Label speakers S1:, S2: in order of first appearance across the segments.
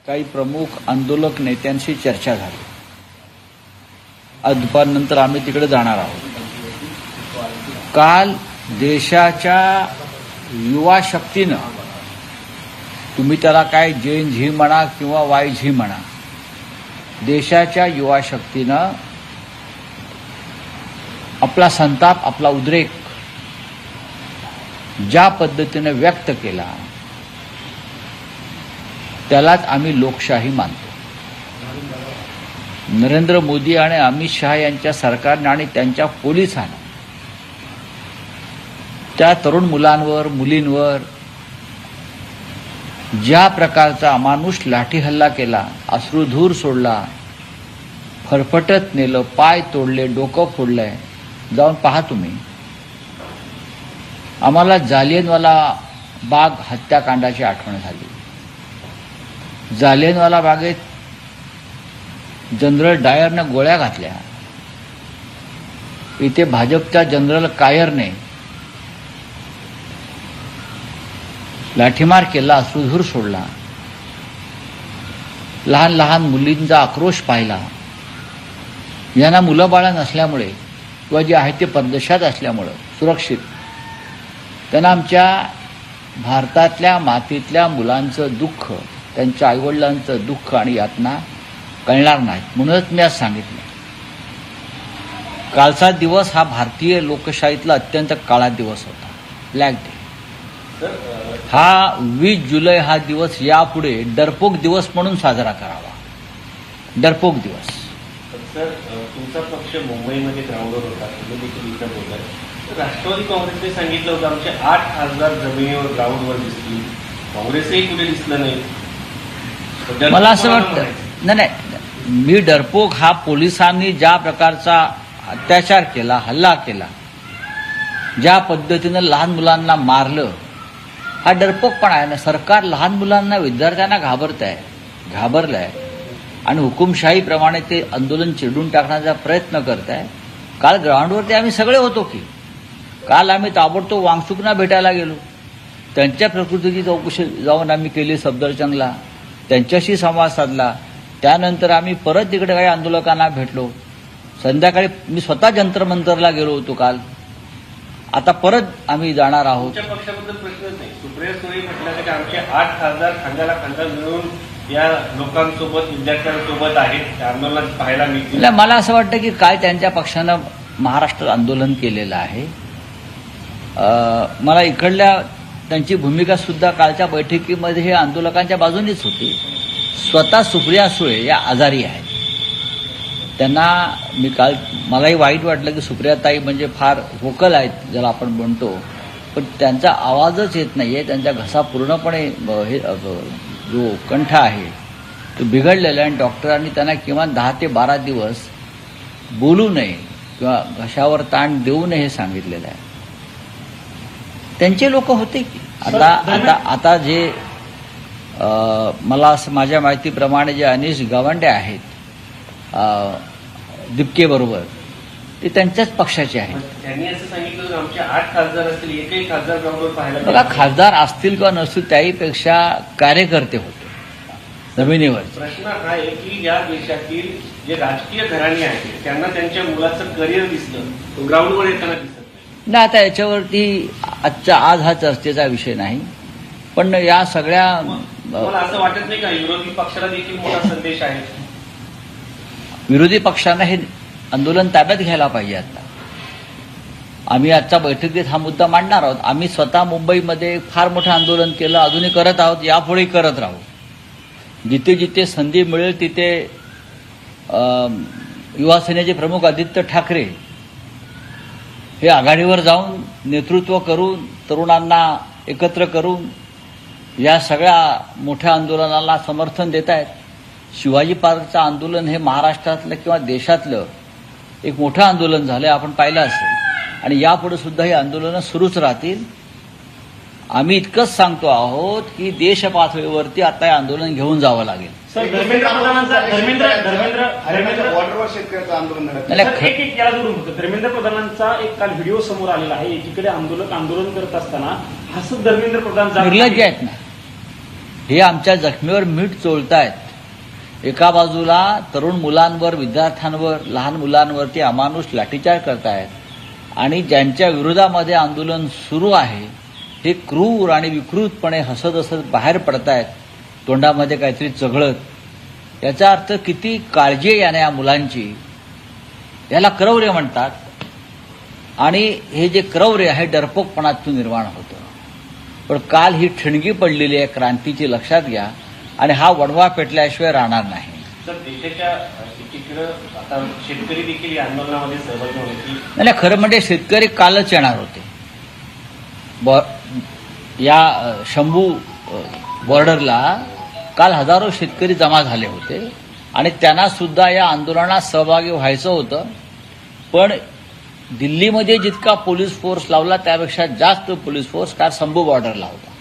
S1: काही प्रमुख आंदोलक नेत्यांशी चर्चा झाली. आज दुपारनंतर आम्ही तिकडे जाणार आहोत. काल देशाच्या युवा शक्तीनं, तुम्ही त्याला काय जेन झी म्हणा किंवा वाय झी म्हणा, देशाच्या युवा शक्तीनं आपला संताप, आपला उद्रेक ज्या पद्धतीने व्यक्त केला त्यालाच आम्ही लोकशाही मानतो. नरेंद्र मोदी आणि अमित शहा यांच्या सरकारने आणि त्यांच्या पोलिसांनी त्या तरुण मुलांवर, मुलींवर ज्या प्रकारचा अमानुष लाठी हल्ला केला, अश्रुधूर सोडला, फरफटत नेलं, पाय तोडले, डोकं फोडलंय, जाऊन पहा तुम्ही. आम्हाला जालियनवाला बाग हत्याकांडाची आठवण झाली. जालियनवाला बागेत जनरल डायरनं गोळ्या घातल्या. इथे भाजपच्या जनरल कायरने लाठीमार केला, अश्रुधूर सोडला. लहान लहान मुलींचा आक्रोश पाहिला. यांना मुलं बाळं नसल्यामुळे किंवा जे आहे ते परदेशात असल्यामुळं सुरक्षित, त्यांना आमच्या भारतातल्या मातीतल्या मुलांचं दुःख, त्यांच्या आईवडिलांचं दुःख आणि यातना कळणार नाहीत. म्हणूनच मी आज सांगितलं, कालचा दिवस हा भारतीय लोकशाहीतला अत्यंत काळा दिवस होता, ब्लॅक डे. हा 20 जुलै हा दिवस यापुढे डरपोक दिवस म्हणून साजरा करावा. डरपोक दिवस.
S2: सर, तुमचा पक्ष मुंबईमध्ये ग्राउंडवर होता, तुम्ही देखील इथं बोलताय. राष्ट्रवादी काँग्रेसने सांगितलं होतं आमचे 8 खासदार जमिनीवर ग्राउंडवर दिसतील. काँग्रेसही कुठे दिसलं नाही.
S1: मला असं वाटतं, नाही, मी डरपोक हा पोलिसांनी ज्या प्रकारचा अत्याचार केला, हल्ला केला, ज्या पद्धतीनं लहान मुलांना मारलं, हा डरपोकपणा आहे ना. सरकार लहान मुलांना, विद्यार्थ्यांना घाबरलंय आणि हुकुमशाहीप्रमाणे ते आंदोलन चिरडून टाकण्याचा प्रयत्न करत आहे. काल ग्राउंडवरती आम्ही सगळे होतो की. काल आम्ही ताबडतोब वांगचुकना भेटायला गेलो. त्यांच्या प्रकृतीची चौकशी जाऊन आम्ही केली सफदरजंगला, त्यांच्याशी संवाद साधला. त्यानंतर आम्ही परत तिकडे काही आंदोलकांना भेटलो. संध्याकाळी मी स्वतः जंतर-मंतरला गेलो होतो काल. आता परत आम्ही जाणार आहोत.
S2: तुमच्या पक्षाबद्दल प्रश्नच नाही. सुप्रिया सुळे म्हटलं की आमचे 8 खासदार खांद्याला खांदा मिळून या लोकांसोबत, विद्यार्थ्यांसोबत आहेत, त्या आंदोलनात पाहायला मिळतील.
S1: मला असं वाटतं की काय त्यांच्या पक्षानं महाराष्ट्रात आंदोलन केलेलं आहे. मला इकडल्या त्यांची भूमिका सुद्धा कालच्या बैठकीमध्ये हे आंदोलकांच्या बाजूनेच होती. स्वतः सुप्रिया सुळे या आजारी आहेत. त्यांना मी काल, मलाही वाईट वाटलं की सुप्रियाताई म्हणजे फार व्होकल आहेत ज्याला आपण म्हणतो, पण त्यांचा आवाजच येत नाहीये. त्यांचा घसा पूर्णपणे हे जो कंठ आहे तो बिघडलेला आहे आणि डॉक्टरांनी त्यांना किमान 10 ते 12 दिवस बोलू नये किंवा घशावर ताण देऊ नये हे सांगितलेलं आहे. त्यांचे लोक होते की. आता जे मला असं माझ्या माहितीप्रमाणे जे अनिश गावंडे आहेत दिपके बरोबर, ते त्यांच्याच पक्षाचे आहेत.
S2: त्यांनी असं सांगितलं की आमचे 8 खासदार असतील, एकही खासदार ग्राउंडवर पाहायला.
S1: बघा, खासदार असतील किंवा नसतील, त्याहीपेक्षा कार्यकर्ते होते जमिनीवर.
S2: प्रश्न हा आहे की या देशातील जे राजकीय घराणे आहेत त्यांना त्यांच्या मुलाचं करिअर दिसलं, ग्राउंडवर येताना दिसत
S1: नाही. आता याच्यावरती आज हा चर्चेचा विषय नाही, पण या सगळ्या,
S2: मला असं वाटत नाही का विरोधी पक्षाला देखील मोठा संदेश आहे?
S1: विरोधी पक्षांना हे आंदोलन ताब्यात घ्यायला पाहिजे. आता आम्ही आजच्या बैठकीत हा मुद्दा मांडणार आहोत. आम्ही स्वतः मुंबईमध्ये फार मोठं आंदोलन केलं, अजूनही करत आहोत, यापुढेही करत राहू. जिथे जिथे संधी मिळेल तिथे युवा सेनेचे प्रमुख आदित्य ठाकरे हे आघाडीवर जाऊन नेतृत्व करून, तरुणांना एकत्र करून या सगळ्या मोठ्या आंदोलनाला समर्थन देत आहेत. शिवाजी पार्कचं आंदोलन हे महाराष्ट्रातलं किंवा देशातलं एक मोठं आंदोलन झालं, आपण पाहिलं असेल. आणि यापुढे सुद्धा ही आंदोलनं सुरूच राहतील. आम्ही इतकंच सांगतो आहोत की देश पातळीवरती आता हे आंदोलन घेऊन जावं लागेल.
S3: वॉटरवर शेतकऱ्याचं आंदोलन
S4: धर्मेंद्र प्रधानांचा एक काल व्हिडिओ समोर आलेला आहे. एकीकडे आंदोलक आंदोलन करत असताना हसत धर्मेंद्र प्रधान
S1: निर्लज्ज आहेत ना. हे आमच्या जखमीवर मीठ चोळतायत। एका बाजूला तरुण मुलांवर, विद्यार्थ्यांवर, लहान मुलांवरती अमानुष लाठीचार्ज करतायत आणि ज्यांच्या विरोधामध्ये आंदोलन सुरू आहे हे क्रूर आणि विकृतपणे हसत हसत बाहेर पडतायत, तोंडामध्ये काहीतरी चघळत। याचा अर्थ किती काळजी आहे याने या मुलांची, याला क्रौर्य म्हणतात। आणि हे जे क्रौर्य आहे डरपोकपणातून निर्माण होतं। पण काल ही ठिणगी पडलेली आहे क्रांतीची, लक्षात घ्या, आणि हा वडवा पेटल्याशिवाय राहणार नाही।
S2: सर, देशाच्या एकीकडे आता शेतकरी देखील या आंदोलनामध्ये सहभागी होण्याची
S1: नाही, खरं म्हणजे शेतकरी कालच येणार होते। या शंभू बॉर्डरला काल हजारो शेतकरी जमा झाले होते आणि त्यांना सुद्धा या आंदोलनात सहभागी व्हायचं होतं। पण दिल्लीमध्ये जितका पोलीस फोर्स लावला त्यापेक्षा जास्त पोलीस फोर्स काल शंभू बॉर्डरला होता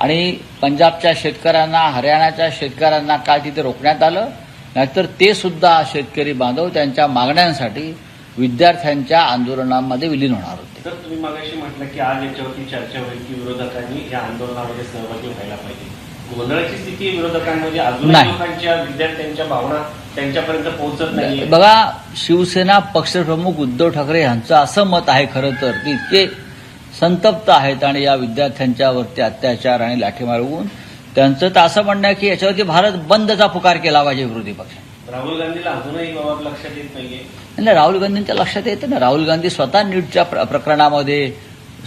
S1: आणि पंजाबच्या शेतकऱ्यांना, हरियाणाच्या शेतकऱ्यांना काल तिथे रोखण्यात आलं। नाहीतर ते सुद्धा शेतकरी बांधव त्यांच्या मागण्यांसाठी विद्यार्थ्यांच्या आंदोलनामध्ये विलीन होणार होते।
S2: सर, तुम्ही मागाशी म्हटलं की आज याच्यावरती चर्चा होईल की विरोधकांनी या आंदोलनामध्ये सहभागी व्हायला पाहिजे। गोंधळाची स्थिती विरोधकांमध्ये अजून
S1: नाही।
S2: लोकांच्या, विद्यार्थ्यांच्या भावना त्यांच्यापर्यंत पोहोचत नाहीये।
S1: बघा, शिवसेना पक्षप्रमुख उद्धव ठाकरे यांचं असं मत आहे खरं तर की इतके संतप्त आहेत आणि या विद्यार्थ्यांच्यावरती अत्याचार आणि लाठीमार होऊन त्यांचं तर असं म्हणणं आहे की याच्यावरती भारत बंदचा पुकार केला पाहिजे विरोधी पक्षाने।
S2: राहुल गांधीला अजूनही बाबत लक्षात येत नाहीये।
S1: नाही, राहुल गांधींच्या लक्षात येतं ना। राहुल गांधी स्वतः नीटच्या प्रकरणामध्ये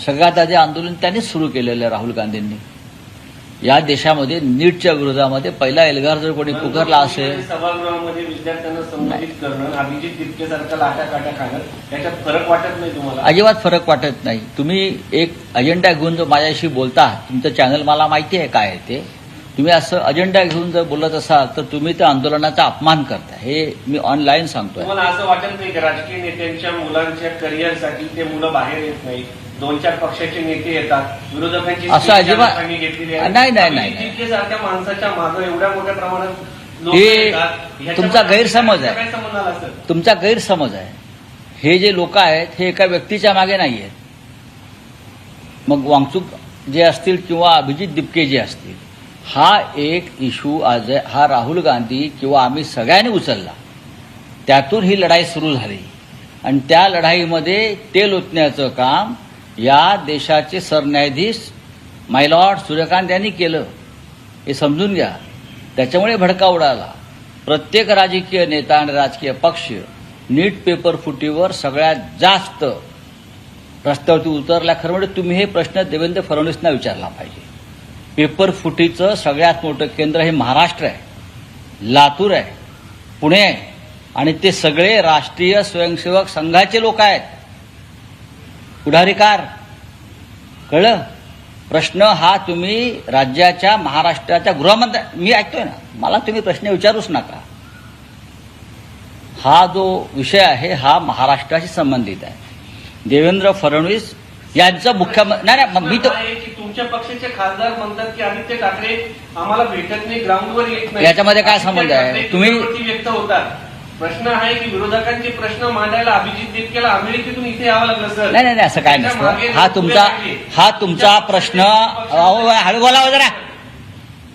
S1: सगळ्यात आधी आंदोलन त्यांनीच सुरू केलेलं आहे। राहुल गांधींनी या देशामध्ये नीटच्या विरोधामध्ये पहिला एल्गार जर कोणी पुकारला असेल,
S2: सभागृहामध्ये विद्यार्थ्यांना संबोधित करणं, अभिजित तितकेसारखा लाट्या खाणं, याच्यात फरक वाटत नाही तुम्हाला?
S1: अजिबात फरक वाटत नाही। तुम्ही एक अजेंडा घेऊन जर माझ्याशी बोलता, तुमचं चॅनल मला माहिती आहे काय आहे ते, तुम्ही असं अजेंडा घेऊन जर बोलत असाल तर तुम्ही त्या आंदोलनाचा अपमान करता, हे मी ऑनलाईन सांगतोय।
S2: तुम्हाला असं वाटत नाही की राजकीय नेत्यांच्या मुलांच्या करिअरसाठी ते मुलं बाहेर येत नाही? 2-4 पक्षाचे नेते येतात, विरोधकांची
S1: असं अजिबात
S2: घेतलेली आहे।
S1: नाही.
S2: तितकेसारख्या माणसाच्या मागे एवढ्या मोठ्या प्रमाणात लोक
S1: हे
S2: येतात, ह्याच्यामध्ये
S1: तुमचा गैरसमज आहे।
S2: काय संबंध आला सर?
S1: तुमचा गैरसमज आहे। हे जे लोक आहेत हे एका व्यक्तीच्या मागे नाही आहेत। मग वांगचूक जे असतील किंवा अभिजित दिपके जे असतील, हा एक इश्यू आज हा राहुल गांधी किंवा आम्ही सगळ्यांनी उचलला, त्यातून ही लढाई सुरू झाली आणि त्या लढाईमध्ये तेल ओतण्याचं काम या देशाचे सरन्यायाधीश मायलॉर्ड सूर्यकांत यांनी केलं, हे समजून घ्या। त्याच्यामुळे भडका उडाला। प्रत्येक राजकीय नेता आणि राजकीय पक्ष नीट पेपर फुटीवर सगळ्यात जास्त रस्त्यावरती उतरला। खरं म्हणजे तुम्ही हे प्रश्न देवेंद्र फडणवीसना विचारला पाहिजे। पेपर फुटीचं सगळ्यात मोठं केंद्र हे महाराष्ट्र आहे, लातूर आहे, पुणे आहे आणि ते सगळे राष्ट्रीय स्वयंसेवक संघाचे लोक आहेत, पुढारीकार। कळलं? प्रश्न हा तुम्ही राज्याच्या, महाराष्ट्राच्या गृहमंत्री, मी ऐकतोय ना, मला तुम्ही प्रश्न विचारूच नका। हा जो विषय आहे हा महाराष्ट्राशी संबंधित आहे। देवेंद्र फडणवीस यांचं मुख्यमंत्री नाही, मी तर
S2: तुमच्या पक्षाचे खासदार म्हणतात की आदित्य ठाकरे आम्हाला भेटत नाही, ग्राउंडवर येत नाही,
S1: याच्यामध्ये काय संबंध आहे? तुम्ही
S2: व्यक्त होतात। प्रश्न आहे की विरोधकांचे प्रश्न मांडायला अभिजित दिपकेला अमेरिकेतून इथे यावं लागलं सर?
S1: नाही, असं काय नसतं। हा तुमचा प्रश्न, हळू बोला जरा।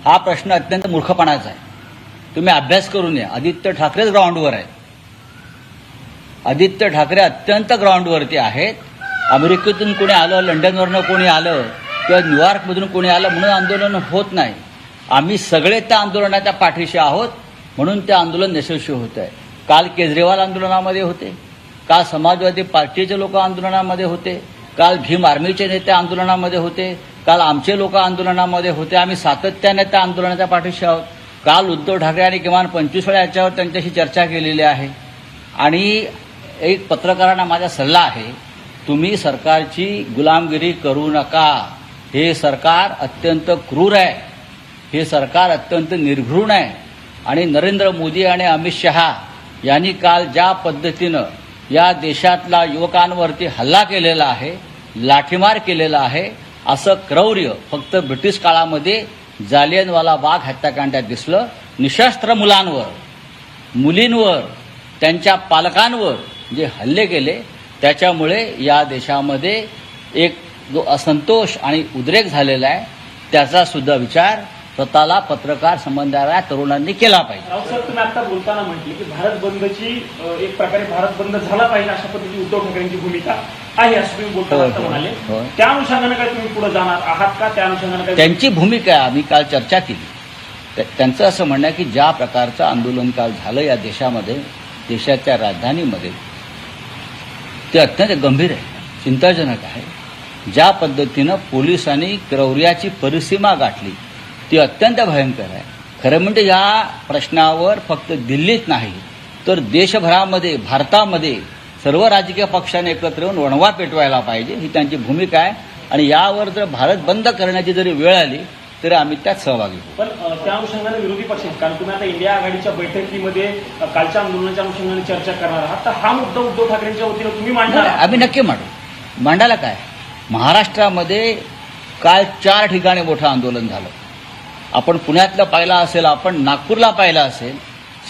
S1: हा प्रश्न अत्यंत मूर्खपणाचा आहे। तुम्ही अभ्यास करून या। आदित्य ठाकरेच ग्राउंडवर आहेत। आदित्य ठाकरे अत्यंत ग्राउंडवरती आहेत। अमेरिकेतून कोणी आलं, लंडनवरनं कोणी आलं किंवा न्यूयॉर्कमधून कोणी आलं म्हणून आंदोलन होत नाही। आम्ही सगळे त्या आंदोलनाच्या पाठीशी आहोत म्हणून ते आंदोलन यशस्वी होत आहे। काल केजरीवाल आंदोलनामध्ये होते, काल समाजवादी पार्टीचे लोक आंदोलनामध्ये होते, काल भीम आर्मीचे नेते आंदोलनामध्ये होते, काल आमचे लोक आंदोलनामध्ये होते। आम्ही सातत्याने त्या आंदोलनाच्या पाठीशी आहोत। काल उद्धव ठाकरे यांनी किमान 25 वेळा याच्यावर त्यांच्याशी चर्चा केलेली आहे। आणि एक पत्रकारांना माझा सल्ला आहे, तुम्ही सरकारची गुलामगिरी करू नका। हे सरकार अत्यंत क्रूर आहे, हे सरकार अत्यंत निर्घृण आहे आणि नरेंद्र मोदी आणि अमित शहा यांनी काल ज्या पद्धतीनं या देशातल्या युवकांवरती हल्ला केलेला आहे, लाठीमार केलेला आहे, असं क्रौर्य फक्त ब्रिटिश काळामध्ये जालियनवाला बाग हत्याकांडात दिसलं। निशस्त्र मुलांवर, मुलींवर, त्यांच्या पालकांवर जे हल्ले केले त्याच्यामुळे या देशामध्ये एक जो असंतोष आणि उद्रेक झालेला आहे त्याचा सुद्धा विचार स्वतःला पत्रकार समजणाऱ्या तरुणांनी केला पाहिजे.
S4: राऊत साहेब, तुम्ही आता बोलताना म्हटले की भारत बंदची एक प्रकारे भारत बंद झाला पाहिजे अशा पद्धतीची उद्धव ठाकरेंची भूमिका आहे असं तुम्ही बोलताना
S1: होय,
S4: आता
S1: होय,
S4: म्हणाले.
S1: होय.
S4: त्या अनुषंगाने काय तुम्ही पुढे जाणार आहात का? त्या अनुषंगाने काय
S1: त्यांची भूमिका आहे, आम्ही काल चर्चा केली. त्यांचं असं म्हणणं आहे की ज्या प्रकारचं आंदोलन काल झालं या देशामध्ये, देशाच्या राजधानीमध्ये, ते अत्यंत गंभीर आहे, चिंताजनक आहे. ज्या पद्धतीनं पोलिसांनी क्रौर्याची परिसीमा गाठली ती अत्यंत भयंकर आहे. खरं म्हणजे या प्रश्नावर फक्त दिल्लीत नाही तर देशभरामध्ये, भारतामध्ये सर्व राजकीय पक्षांनी एकत्र येऊन वणवा पेटवायला पाहिजे, ही त्यांची भूमिका आहे. आणि यावर जर भारत बंद करण्याची जरी वेळ आली तरी आम्ही त्यात सहभागी होऊ.
S4: पण त्या अनुषंगाने विरोधी पक्ष आहेत, कारण तुम्ही आता इंडिया आघाडीच्या बैठकीमध्ये कालच्या आंदोलनाच्या अनुषंगाने चर्चा करणार आहात, तर हा मुद्दा उद्धव ठाकरेंच्या वतीनं तुम्ही मांडणार
S1: नाही,
S4: आहात?
S1: आम्ही नक्की मांडायला काय. महाराष्ट्रामध्ये काल 4 ठिकाणी मोठं आंदोलन झालं. आपण पुण्यातलं पाहिलं असेल, आपण नागपूरला पाहिलं असेल.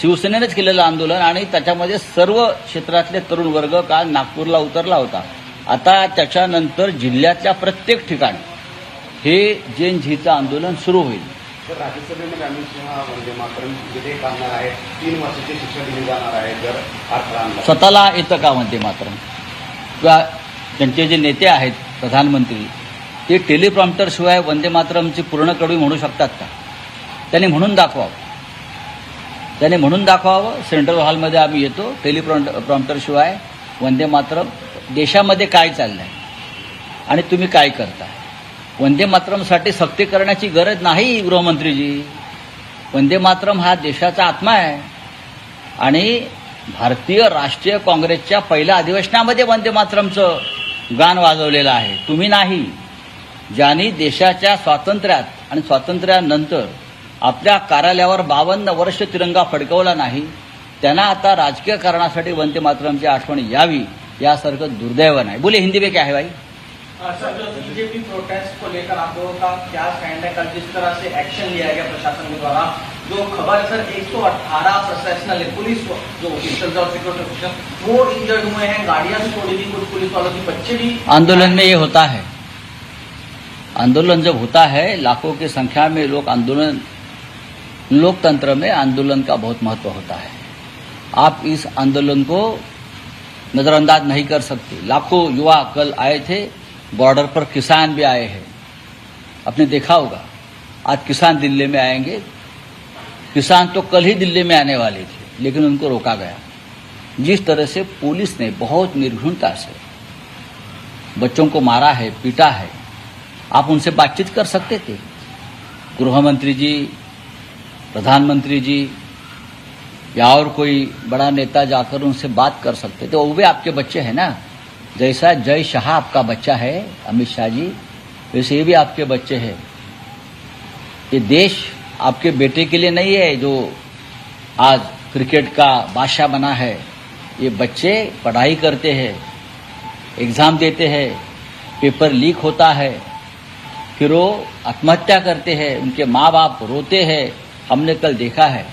S1: शिवसेनेनंच केलेलं आंदोलन आणि त्याच्यामध्ये सर्व क्षेत्रातले तरुण वर्ग काल नागपूरला उतरला होता. आता त्याच्यानंतर जिल्ह्यातल्या प्रत्येक ठिकाणी हे जेन झीचं आंदोलन सुरू होईल.
S3: तर राज्यसभेमध्ये अमित शहा वंदे मातरम विधेयक आणणार आहे, 3 वर्षाची शिक्षा दिली जाणार आहे जर अडथळा आणला.
S1: स्वतःला येतं का वंदे मातरम? किंवा त्यांचे जे नेते आहेत प्रधानमंत्री, ते टेलिप्रॉम्प्टर शिवाय वंदे मातरमची पूर्ण कडवी म्हणू शकतात का? त्यांनी म्हणून दाखवावं. सेंट्रल हॉलमध्ये आम्ही येतो, टेलिप्रॉम्प्टर शिवाय वंदे मातरम. देशामध्ये काय चाललंय आणि तुम्ही काय करताय? वंदे मातरमसाठी सक्ती करण्याची गरज नाही गृहमंत्रीजी. वंदे मातरम हा देशाचा आत्मा आहे आणि भारतीय राष्ट्रीय काँग्रेसच्या पहिल्या अधिवेशनामध्ये वंदे मातरमचं गाण वाजवलेलं आहे, तुम्ही नाही. ज्यांनी देशाच्या स्वातंत्र्यात आणि स्वातंत्र्यानंतर आपल्या कार्यालयावर 52 वर्ष तिरंगा फडकवला नाही, त्यांना आता राजकीय कारणासाठी वंदे मातरमची आठवण यावी यासारखं दुर्दैव नाही. बोले हिंदी में क्या है भाई?
S5: सर, जो बीजेपी प्रोटेस्ट को लेकर आप लोगों का क्या स्टैंड है? कल जिस तरह से एक्शन लिया गया प्रशासन के द्वारा, जो खबर है सर 118 प्रोफेशनल है, पुलिस जो ऑफिसर्स और सिक्योरिटी ऑफिसर वो इंजर्ड हुए हैं, गाड़ियां भी तोड़ी गई, कुछ पुलिस वालों के बच्चे भी।
S1: आंदोलन में ये होता है, आंदोलन जब होता है लाखों की संख्या में लोग आंदोलन, लोकतंत्र में आंदोलन का बहुत महत्व होता है. आप इस आंदोलन को नजरअंदाज नहीं कर सकते. लाखों युवा कल आए थे, बॉर्डर पर किसान भी आए हैं. आपने देखा होगा आज किसान दिल्ली में आएंगे. किसान तो कल ही दिल्ली में आने वाले थे लेकिन उनको रोका गया. जिस तरह से पुलिस ने बहुत निर्घृणता से बच्चों को मारा है, पीटा है, आप उनसे बातचीत कर सकते थे. गृहमंत्री जी, प्रधानमंत्री जी या और कोई बड़ा नेता जाकर उनसे बात कर सकते थे. वो भी आपके बच्चे हैं ना. जैसा जय शाह आपका बच्चा है अमित शाह जी, वैसे ये भी आपके बच्चे हैं. ये देश आपके बेटे के लिए नहीं है जो आज क्रिकेट का बादशाह बना है. ये बच्चे पढ़ाई करते हैं, एग्जाम देते हैं, पेपर लीक होता है, फिर वो आत्महत्या करते हैं, उनके माँ बाप रोते हैं. हमने कल देखा है